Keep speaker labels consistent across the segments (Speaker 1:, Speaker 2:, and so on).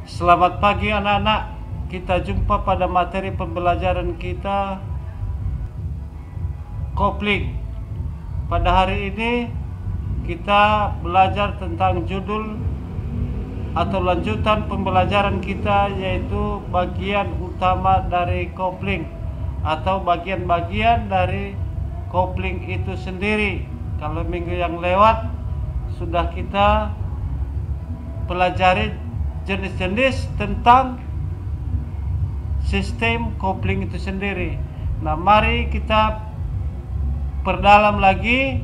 Speaker 1: Selamat pagi anak-anak. Kita jumpa pada materi pembelajaran kita kopling. Pada hari ini kita belajar tentang judul atau lanjutan pembelajaran kita, yaitu bagian utama dari kopling atau bagian-bagian dari kopling itu sendiri. Kalau minggu yang lewat sudah kita pelajari jenis-jenis tentang sistem kopling itu sendiri. Nah, mari kita perdalam lagi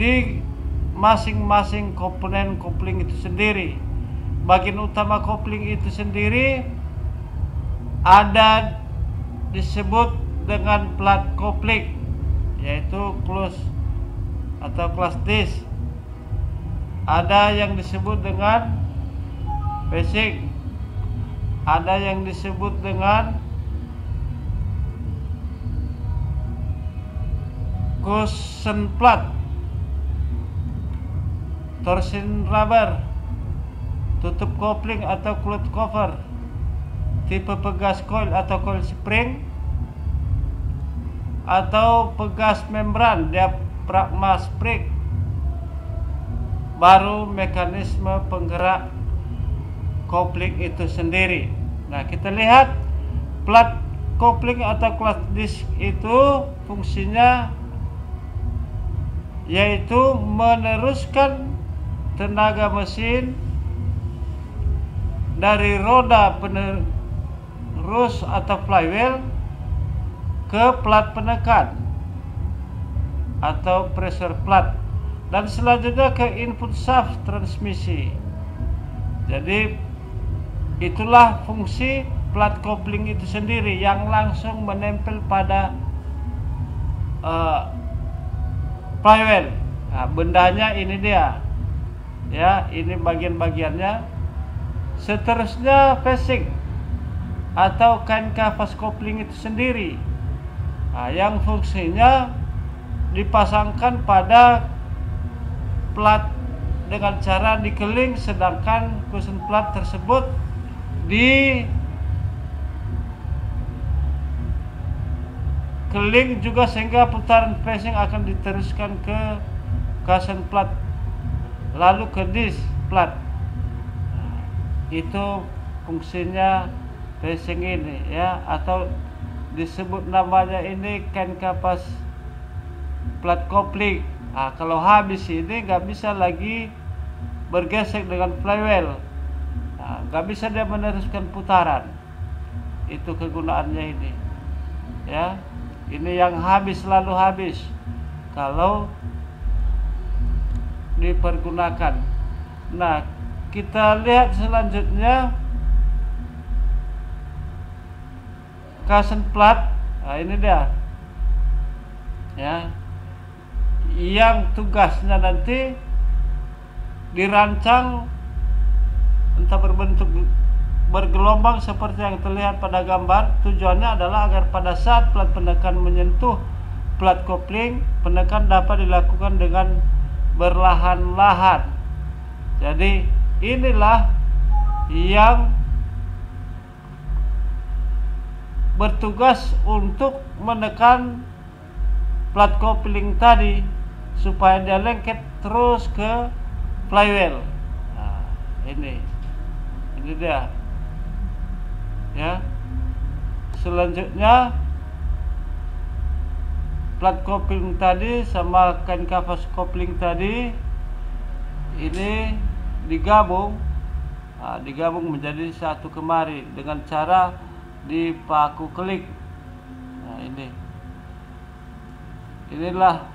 Speaker 1: di masing-masing komponen kopling itu sendiri. Bagian utama kopling itu sendiri ada disebut dengan plat kopling, yaitu close atau class disk. Ada yang disebut dengan basic, ada yang disebut dengan cushion plat, torsion rubber, tutup kopling atau cloth cover, tipe pegas coil atau coil spring, atau pegas membran, diafragma spring, baru mekanisme penggerak kopling itu sendiri. Nah, kita lihat plat kopling atau class disk itu fungsinya yaitu meneruskan tenaga mesin dari roda penerus atau flywheel ke plat penekan atau pressure plat, dan selanjutnya ke input shaft transmisi. Jadi itulah fungsi plat kopling itu sendiri yang langsung menempel pada flywheel. Nah, bendanya ini dia, ya, ini bagian-bagiannya. Seterusnya facing atau kain kafas kopling itu sendiri, nah, yang fungsinya dipasangkan pada plat dengan cara dikeling, sedangkan cushion plat tersebut dikeling juga sehingga putaran facing akan diteruskan ke cushion plat lalu ke disk plat. Itu fungsinya facing ini, ya, atau disebut namanya ini kain kapas plat kopling. Nah, kalau habis ini nggak bisa lagi bergesek dengan flywheel, nggak bisa dia meneruskan putaran. Itu kegunaannya ini, ya. Ini yang habis, lalu habis kalau dipergunakan. Nah, kita lihat selanjutnya cushion plat. Nah, ini dia, ya, yang tugasnya nanti dirancang entah berbentuk bergelombang seperti yang terlihat pada gambar. Tujuannya adalah agar pada saat plat penekan menyentuh plat kopling, penekan dapat dilakukan dengan berlahan-lahan. Jadi inilah yang bertugas untuk menekan plat kopling tadi supaya dia lengket terus ke flywheel. Nah, ini dia, ya. Selanjutnya plat kopling tadi sama kain kafas kopling tadi ini digabung, digabung menjadi satu kemari dengan cara dipaku klik. Nah, inilah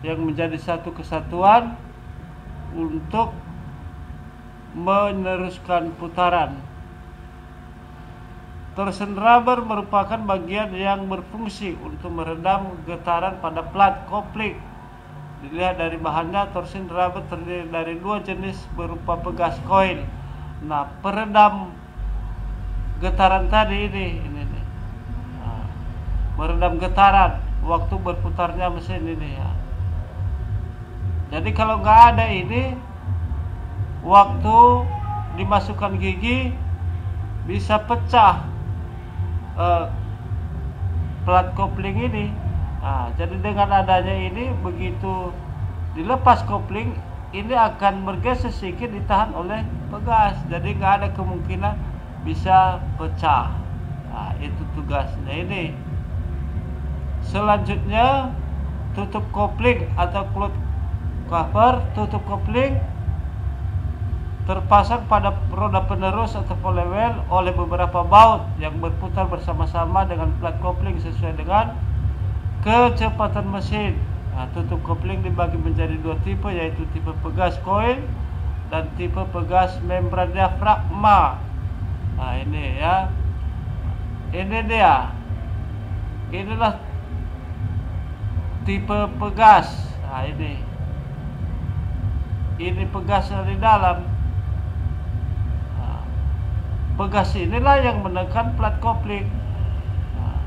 Speaker 1: yang menjadi satu kesatuan untuk meneruskan putaran. Torsion rubber merupakan bagian yang berfungsi untuk meredam getaran pada plat kopling. Dilihat dari bahannya, torsion rubber terdiri dari dua jenis berupa pegas coil. Nah, peredam getaran tadi ini. Nah, meredam getaran waktu berputarnya mesin ini, ya. Jadi kalau nggak ada ini, waktu dimasukkan gigi bisa pecah plat kopling ini. Nah, jadi dengan adanya ini, begitu dilepas kopling ini akan bergeser sedikit, ditahan oleh pegas, jadi nggak ada kemungkinan bisa pecah. Nah, itu tugasnya ini. Selanjutnya tutup kopling atau cloth cover. Tutup kopling terpasang pada roda penerus atau flywheel oleh beberapa baut yang berputar bersama-sama dengan plat kopling sesuai dengan kecepatan mesin. Nah, tutup kopling dibagi menjadi dua tipe, yaitu tipe pegas coil dan tipe pegas membran diafragma. Nah, ini ya, ini dia, inilah tipe pegas. Nah, ini pegas dari dalam. Nah, pegas inilah yang menekan plat kopling. Nah,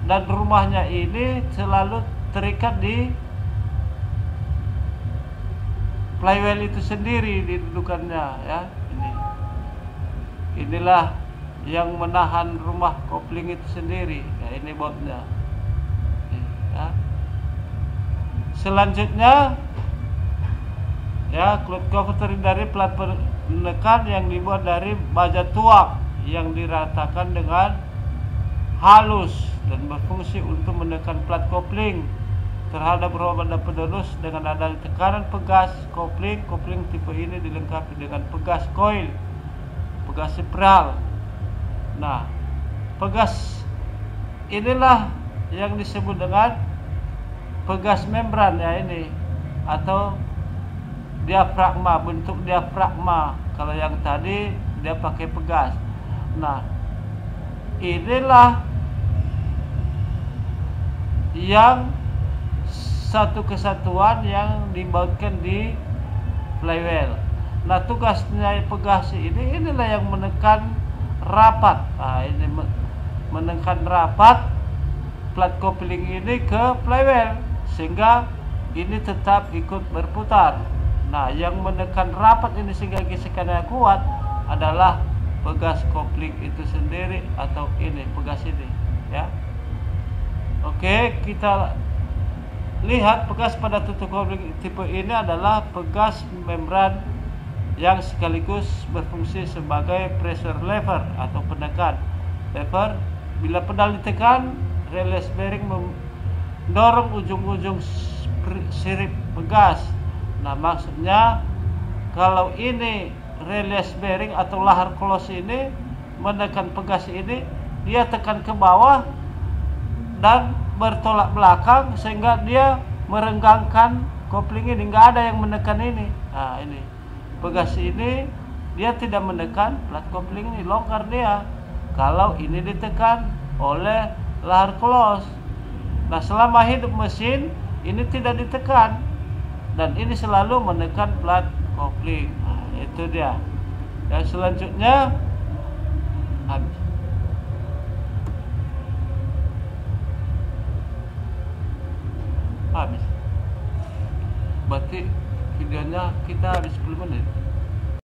Speaker 1: dan rumahnya ini selalu terikat di flywheel itu sendiri, didudukannya ya. Inilah yang menahan rumah kopling itu sendiri. Ya, ini bautnya. Ya. Selanjutnya ya, cloth cover terdiri dari plat penekan yang dibuat dari baja tuak yang diratakan dengan halus dan berfungsi untuk menekan plat kopling terhadap roda penerus dengan adanya tekanan pegas kopling. Kopling tipe ini dilengkapi dengan pegas coil, pegas spiral. Nah, pegas inilah yang disebut dengan pegas membran ya, ini atau diafragma, bentuk diafragma. Kalau yang tadi dia pakai pegas. Nah, inilah yang satu kesatuan yang dibautkan di flywheel. Nah, tugasnya pegas inilah yang menekan rapat. Nah, ini menekan rapat plat kopling ini ke flywheel sehingga ini tetap ikut berputar. Nah, yang menekan rapat ini sehingga gesekannya kuat adalah pegas kopling itu sendiri atau ini pegas ini ya. Oke, kita lihat pegas pada tutup kopling tipe ini adalah pegas membran yang sekaligus berfungsi sebagai pressure lever atau penekan lever. Bila pedal ditekan, release bearing mendorong ujung-ujung sirip pegas. Nah, maksudnya kalau ini release bearing atau lahar close ini menekan pegas ini, dia tekan ke bawah dan bertolak belakang sehingga dia merenggangkan kopling ini, nggak ada yang menekan ini. Nah, ini pegas ini dia tidak menekan plat kopling ini, longgar dia kalau ini ditekan oleh lahar close. Nah, selama hidup mesin ini tidak ditekan dan ini selalu menekan plat kopling. Nah, itu dia. Dan selanjutnya habis. Berarti videonya kita habis 10 menit.